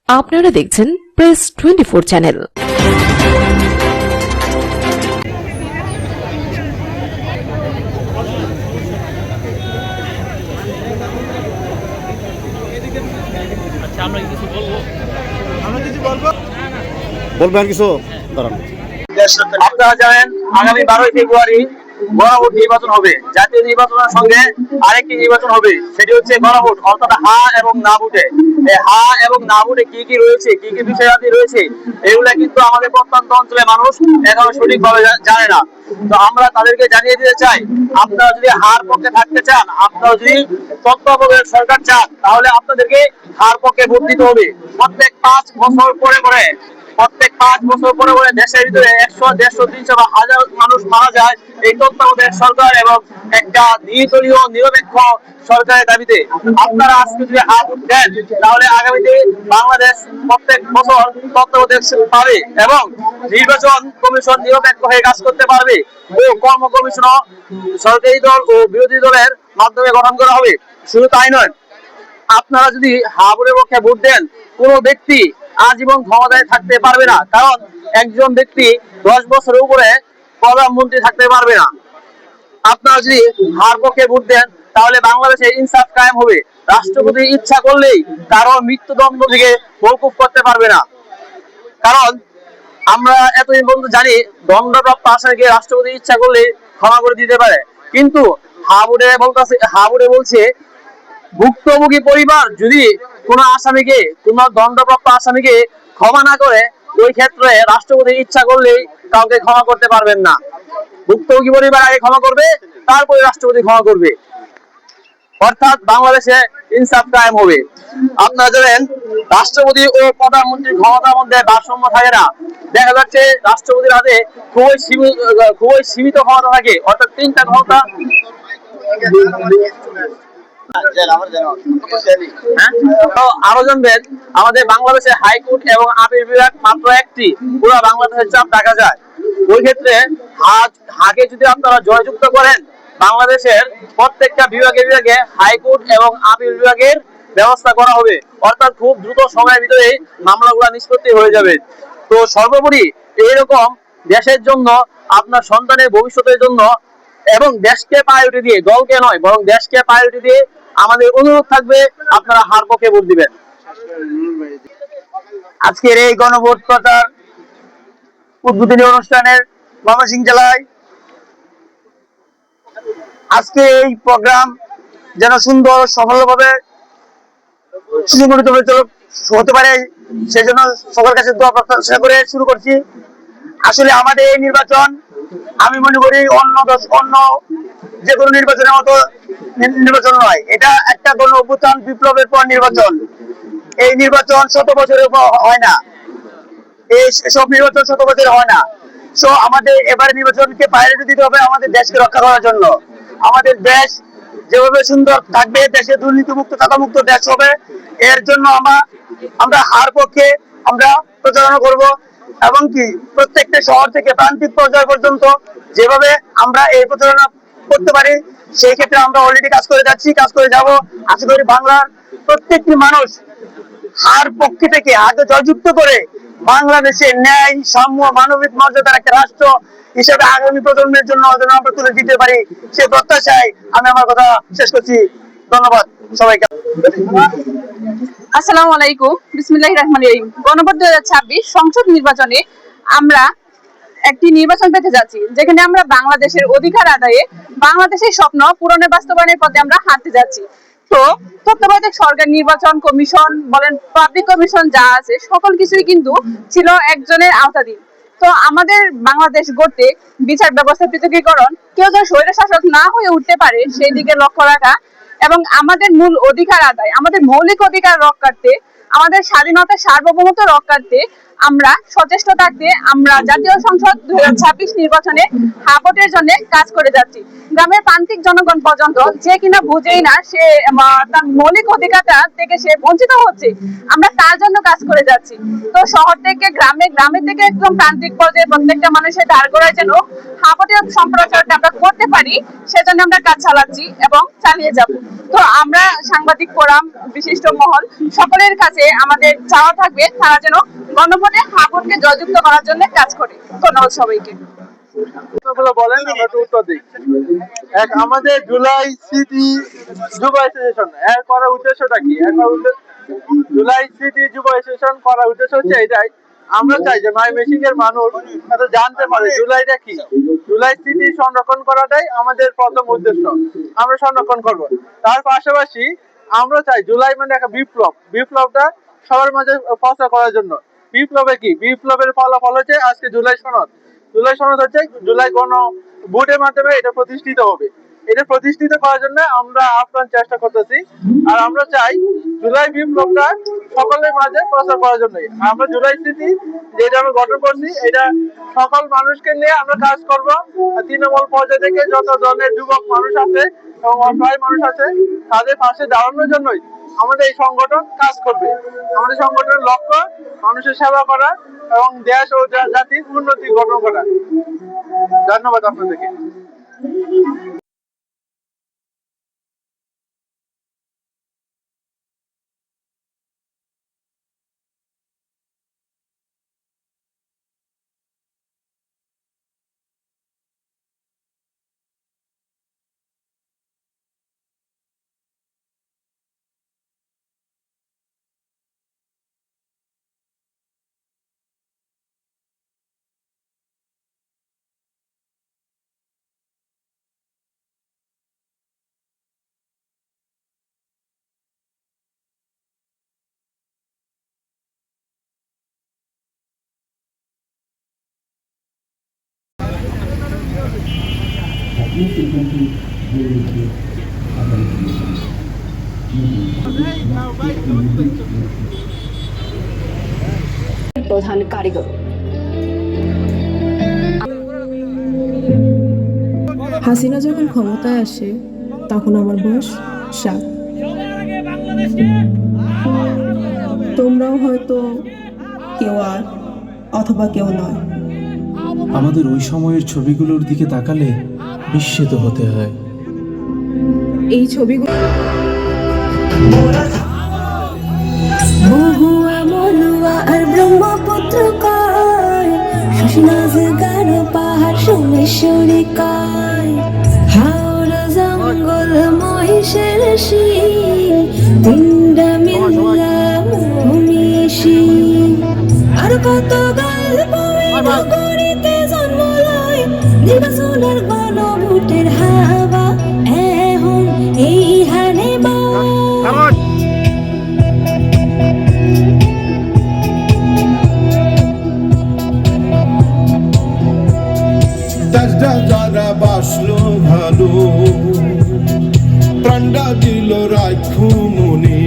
আপনারা দেখছেন press 24 channel. বলবেন কিছু দাঁড়ান। আপনারা জানেন আগামী 12ই ফেব্রুয়ারি গণভোট নির্বাচন হবে। জাতীয় নির্বাচনের সঙ্গে আরেকটি নির্বাচন হবে, সেটি হচ্ছে গণভোট, অর্থাৎ হা এবং না ভোটে। এই হা এবং না ভোটে কি কি রয়েছে, কি কি বিষয়াদি রয়েছে, এগুলা কিন্তু আমাদের প্রত্যন্ত অঞ্চলের মানুষ এখনো সঠিকভাবে জানে না। তো আমরা তাদেরকে জানিয়ে দিতে চাই, আপনারা যদি হার পক্ষে থাকতে চান, আপনারা যদি তত্ত্বাবধায়ক সরকার চান, তাহলে আপনাদেরকে হার পক্ষে ভোট দিতে হবে। প্রত্যেক 5 বছর পরে দেশের ভিতরে 100, 150, 300 বা 1000 মানুষ মারা যায় এই তত্ত্বাবধায়ক সরকার এবং একটা নির্দলীয় নিরপেক্ষ সরকারের দাবিতে। আপনারা আজকে যদি হাত দেন, তাহলে আগামীতে বাংলাদেশ প্রত্যেক বছর তত্ত্বাবধায়ক পাবে এবং নির্বাচন কমিশন নিরপেক্ষ হয়ে কাজ করতে পারবে ও কর্ম কমিশনও সরকারি দল ও বিরোধী দলের মাধ্যমে গঠন করা হবে। শুধু তাই নয়, আপনারা যদি হাবুরের পক্ষে ভোট দেন, কোন ব্যক্তি আজীবন ক্ষমতায় থাকতে পারবে না, কারণ একজন ব্যক্তি 10 বছরের উপরে প্রধানমন্ত্রী থাকতে পারবে না। আপনারা যদি হার পক্ষে ভোট দেন, তাহলে বাংলাদেশে ইনসাফ কায়েম হবে। রাষ্ট্রপতি ইচ্ছা করলেই কারো মৃত্যুদণ্ড থেকে মওকুফ করতে পারবে না, কারণ আমরা এতদিন পর্যন্ত জানি দণ্ডপ্রাপ্ত আসামিকে রাষ্ট্রপতি ইচ্ছা করলে ক্ষমা করে দিতে পারে, কিন্তু হাবুড়ে বলছে ভুক্তভোগী পরিবার যদি কোন আসামিকে, কোন দণ্ডপ্রাপ্ত আসামিকে ক্ষমা না করে, ওই ক্ষেত্রে রাষ্ট্রপতি ইচ্ছা করলেই কাউকে ক্ষমা করতে পারবেন না। ভুক্তভোগী পরিবার আগে ক্ষমা করবে, তারপরে রাষ্ট্রপতি ক্ষমা করবে, অর্থাৎ বাংলাদেশে ইনসাফ কায়েম হবে। আপনারা জানেন রাষ্ট্রপতি ও প্রধানমন্ত্রীর ক্ষমতার মধ্যে ভারসাম্য থাকে না। দেখা যাচ্ছে রাষ্ট্রপতির হাতে খুবই সীমিত ক্ষমতা থাকে, অর্থাৎ 3টা ক্ষমতা। আরো জানবেন, আমাদের বাংলাদেশে হাইকোর্ট এবং আপিল বিভাগ মাত্র একটি, পুরো বাংলাদেশের চাপ দেখা যায়। ওই ক্ষেত্রে হাকে যদি আপনারা জয়যুক্ত করেন, বাংলাদেশের প্রত্যেকটা বিভাগে হাইকোর্ট এবং আপিল বিভাগের ব্যবস্থা করা হবে, অর্থাৎ খুব দ্রুত সময়ের ভিতরে মামলাগুলো নিষ্পত্তি হয়ে যাবে। তো সর্বোপরি এইরকম দেশের জন্য, আপনার সন্তানের ভবিষ্যতের জন্য এবং দেশকে প্রায়োরিটি দিয়ে, দলকে নয় বরং দেশকে প্রায়োরিটি দিয়ে আমাদের অনুরোধ থাকবে, আপনারা হার পক্ষে ভোট দিবেন। আজকের এই গণভোট প্রচার উদ্বোধনী অনুষ্ঠানের ময়মনসিংহ জেলায় আজকে এই প্রোগ্রাম যেন সুন্দর সফলভাবে সুসংগঠিত হতে পারে, সেজন্য সবার কাছে দোয়া প্রত্যাশা করে শুরু করছি। আসলে আমাদের এই নির্বাচন, আমি মনে করি অন্য যে কোনো নির্বাচনের মতো নির্বাচন নয়, এটা একটা গণ অভ্যুত্থান বিপ্লবের পর নির্বাচন। এই নির্বাচন 100 বছরের হয় না, এই সব নির্বাচন 100 বছরে হয় না। সো আমাদের এবারে নির্বাচনকে প্রায়োরিটি দিতে হবে আমাদের দেশকে রক্ষা করার জন্য। আমাদের দেশ যেভাবে সুন্দর থাকবে, দেশে দুর্নীতিমুক্ত, চাঁদামুক্ত দেশ হবে, এর জন্য আমরা হার পক্ষে আমরা প্রচারণা করব, এবং কি প্রত্যেকটা শহর থেকে প্রান্তিক পর্যায় পর্যন্ত যেভাবে আমরা এই প্রচারণা করতে পারি, সেই ক্ষেত্রে আমরা অলরেডি কাজ করে যাচ্ছি, কাজ করে যাব। আশা করি বাংলার প্রত্যেকটি মানুষ হার পক্ষে থেকে আগে জয়যুক্ত করে বাংলাদেশে ন্যায়, সাম্য, মানবিক মর্যাদার একটা রাষ্ট্র হিসেবে আগামী প্রজন্মের জন্য আমরা তুলে দিতে পারি, সে প্রত্যাশায় আমি আমার কথা শেষ করছি। ধন্যবাদ সবাইকে। আসসালামু আলাইকুম, বিসমিল্লাহির রহমানির রহিম। গণভোট 2026 সংসদ নির্বাচনে আমরা একটি নির্বাচন পেতে যাচ্ছি, যেখানে আমরা বাংলাদেশের অধিকার আদায়ে, বাংলাদেশের স্বপ্ন পূরণের বাস্তবায়নের পথে আমরা হাঁটতে যাচ্ছি। তো তত্ত্বাবধায়ক সরকার, নির্বাচন কমিশন বলেন, পাবলিক কমিশন যা আছে, সকল কিছুই কিন্তু ছিল একজনের আওতাধীন। তো আমাদের বাংলাদেশ গড়তে বিচার ব্যবস্থা পৃথকীকরণ, কেউ যেন স্বৈরশাসক না হয়ে উঠতে পারে সেই দিকে লক্ষ্য রাখা, এবং আমাদের মূল অধিকার আদায়, আমাদের মৌলিক অধিকার রক্ষার্থে, আমাদের স্বাধীনতা সার্বভৌমত্ব রক্ষার্থে আমরা সচেষ্ট থাকতে আমরা জাতীয় সংসদ 2026 নির্বাচনে ভোটের জন্য কাজ করে যাচ্ছি। গ্রামের প্রান্তিক জনগণ পর্যন্ত যে কিনা বুঝেই না, সে তার মৌলিক অধিকারটা থেকে সে বঞ্চিত হচ্ছে, আমরা তার জন্য কাজ করে যাচ্ছি। তো শহর থেকে গ্রামে, গ্রামের থেকে একদম প্রান্তিক পর্যায়ে প্রত্যেকটা মানুষের দাঁড় করায় যেন ভোটের সম্প্রচারটা আমরা করতে পারি, সেজন্য আমরা কাজ চালাচ্ছি এবং চালিয়ে যাব। তো আমরা সাংবাদিক ফোরাম, বিশিষ্ট মহল সকলের কাছে আমাদের চাওয়া থাকবে তারা যেন গণভোটে ভোটকে জয়যুক্ত করার জন্য কাজ করে। ধন্যবাদ সবাইকে। বলেন, আমরা একটু উত্তর দিই। এক, আমাদের জুলাই সিটি যুব অ্যাসোসিয়েশন এর করার উদ্দেশ্যটা কি? জুলাই সিটি যুব অ্যাসোসিয়েশন করার উদ্দেশ্য হচ্ছে এটাই, আমরা চাই যে ময়মনসিংহ এর মানুষ যাতে জানতে পারে জুলাইটা কি। জুলাই স্মৃতি সংরক্ষণ করাটাই আমাদের প্রথম উদ্দেশ্য, আমরা সংরক্ষণ করব। তার পাশাপাশি আমরা চাই জুলাই মানে একটা বিপ্লব, বিপ্লবটা সবার মাঝে প্রচার করার জন্য। বিপ্লবে কি? বিপ্লবের ফলাফল হচ্ছে আজকে জুলাই সনদ। জুলাই সনদ হচ্ছে জুলাই গণ ভোটের মাধ্যমে এটা প্রতিষ্ঠিত হবে। এটা প্রতিষ্ঠিত করার জন্য আমরা আপ্রাণ চেষ্টা করতেছি। আর আমরা চাই জুলাই বিপ্লবটা সকলের মাঝে প্রচার করার জন্য আমরা জুলাই স্মৃতি যেটা আমরা গঠন করছি, এটা সকল মানুষকে নিয়ে আমরা কাজ করব। তৃণমূল পর্যায়ে থেকে যত ধরনের যুবক মানুষ আছে এবং অসহায় মানুষ আছে, তাদের পাশে দাঁড়ানোর জন্যই আমাদের এই সংগঠন কাজ করবে। আমাদের সংগঠনের লক্ষ্য মানুষের সেবা করা এবং দেশ ও জাতির উন্নতি গঠন করা। ধন্যবাদ আপনাদেরকে। প্রধান কারিগর হাসিনা যখন ক্ষমতায় আসে তখন আমার বয়স 7। তোমরাও হয়তো কেউ আর অথবা কেউ নয়। আমাদের ওই সময়ের ছবিগুলোর দিকে তাকালে বিস্মিত হতে হয়। এই ছবিগুলো আর ব্রহ্মপুত্র কয় শশীনাজ গান পাহাড় সোমেশ্বরী কয় হাওড়া জঙ্গল মহিষের শিং তিনটা মিল্লা মিশি আর কত গল্প করিতে জন্ম লয় নির্বাচনের গণভোটের হাওয়া এখন এই হানে যারা বাসলো ভালো প্রাণটা দিল রাখু মনে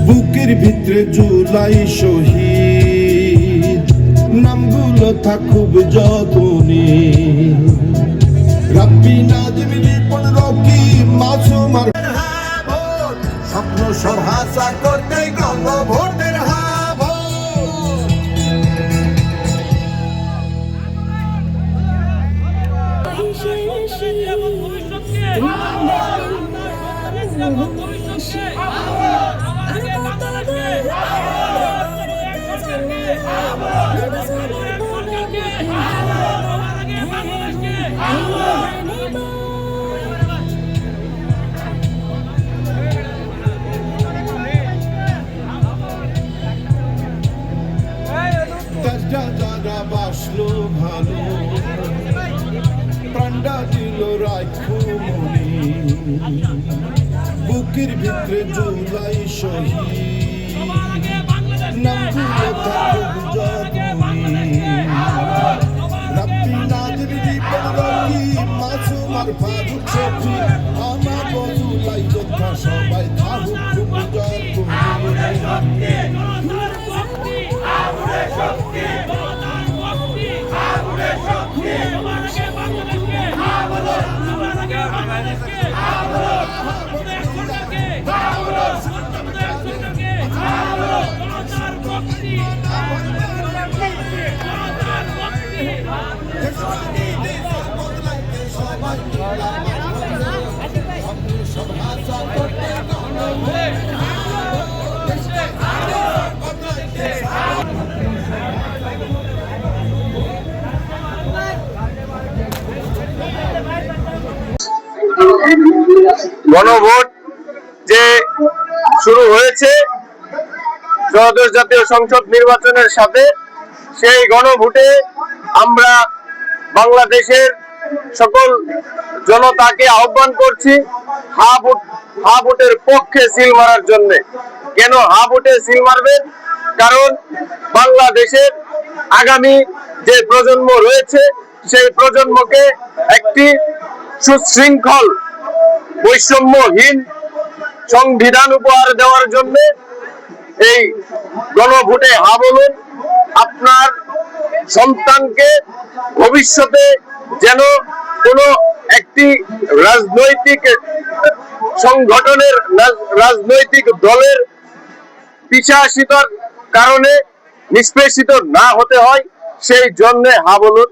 বুকের ভিতরে জুলাই শহীদ নামগুলো থাকুক যতনে রাব্বি নাজিম লিপন রকি মাসুমার স্বপ্ন সব হাসা করতে গণভোটের যারা বাসলো ভালো প্রাণটা দিল রাখু মনে বুকের ভিতরে জুলাই শহীদ নামগুলো থাকুক যতনে রাব্বি নাজিম লিপন রকি মাসুমার ফারুক শফি আমার বজুলাই যোদ্ধা সবাই থাকুক যতনে গণভোট যে শুরু হয়েছে ত্রয়োদশ জাতীয় সংসদ নির্বাচনের সাথে, সেই গণভোটে আমরা বাংলাদেশের সকল জনতাকে আহ্বান করছি হা ভোটের পক্ষে সিল মারার জন্য। কেন হা ভোটে সিল মারবেন? কারণ বাংলাদেশের আগামী যে প্রজন্ম রয়েছে সেই প্রজন্মকে একটি সুশৃঙ্খল বৈষম্যহীন সংবিধান উপহার দেওয়ার জন্য এই গণভোটে হা বলুন। আপনার সন্তানকে ভবিষ্যতে যেন কোনো একটি রাজনৈতিক সংগঠনের রাজনৈতিক দলের পিছাসিতার কারণে নিষ্পেষিত না হতে হয়, সেই জন্য হা বলুন।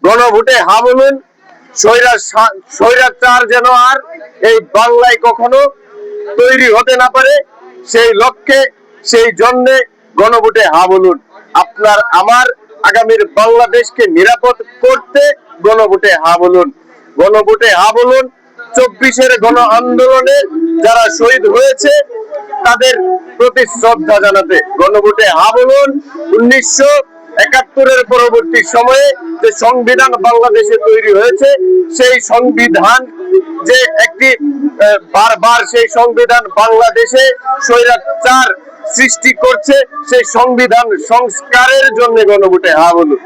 গণভোটে হা বলুন। স্বৈরাচার যেন আর এই বাংলায় কখনো তৈরি হতে না পারে, সেই লক্ষ্যে, সেই জন্য গণভোটে হা বলুন। আপনার আমার আগামীর বাংলাদেশকে নিরাপদ করতে গণভোটে হা বলুন। গণভোটে হা বলুন। 24-এর গণ আন্দোলনে যারা শহীদ হয়েছে তাদের প্রতি শ্রদ্ধা জানাতে গণভোটে হা বলুন। 1971-এর পরবর্তী সময়ে যে সংবিধান বাংলাদেশে তৈরি হয়েছে, সেই সংবিধান যে একটি বারবার সেই সংবিধান বাংলাদেশে স্বৈরাচার সৃষ্টি করছে, সেই সংবিধান সংস্কারের জন্য গণভোটে হা বলুন।